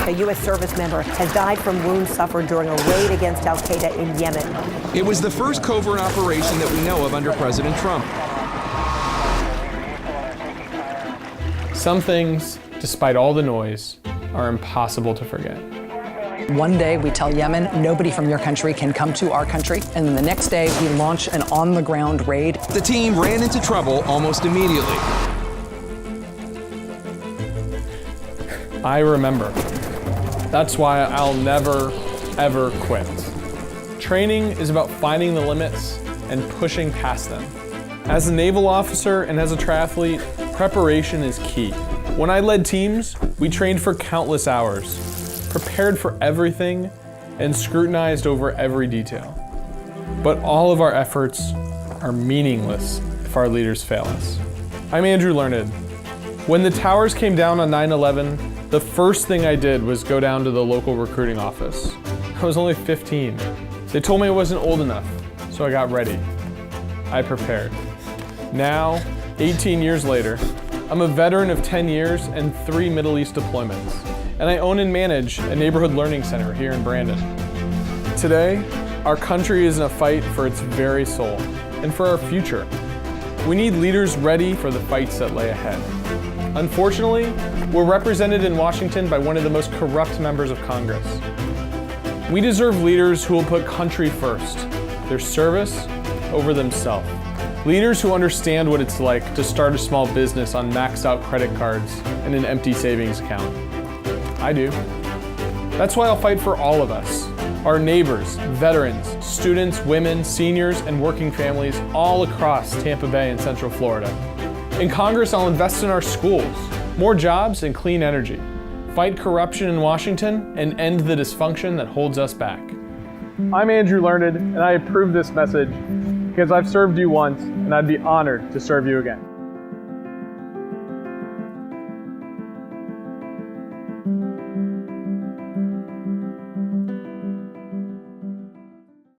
a U.S. service member, has died from wounds suffered during a raid against al-Qaeda in Yemen. It was the first covert operation that we know of under President Trump. Some things, despite all the noise, are impossible to forget. One day we tell Yemen, nobody from your country can come to our country, and then the next day we launch an on-the-ground raid. The team ran into trouble almost immediately. I remember. That's why I'll never, ever quit. Training is about finding the limits and pushing past them. As a naval officer and as a triathlete, preparation is key. When I led teams, we trained for countless hours, prepared for everything, and scrutinized over every detail. But all of our efforts are meaningless if our leaders fail us. I'm Andrew Learned. When the towers came down on 9/11, the first thing I did was go down to the local recruiting office. I was only 15. They told me I wasn't old enough, so I got ready. I prepared. Now, 18 years later, I'm a veteran of 10 years and 3 Middle East deployments, and I own and manage a neighborhood learning center here in Brandon. Today, our country is in a fight for its very soul and for our future. We need leaders ready for the fights that lay ahead. Unfortunately, we're represented in Washington by one of the most corrupt members of Congress. We deserve leaders who will put country first, their service over themselves. Leaders who understand what it's like to start a small business on maxed out credit cards and an empty savings account. I do. That's why I'll fight for all of us, our neighbors, veterans, students, women, seniors, and working families all across Tampa Bay and Central Florida. In Congress, I'll invest in our schools, more jobs and clean energy, fight corruption in Washington, and end the dysfunction that holds us back. I'm Andrew Learned, and I approve this message because I've served you once, and I'd be honored to serve you again.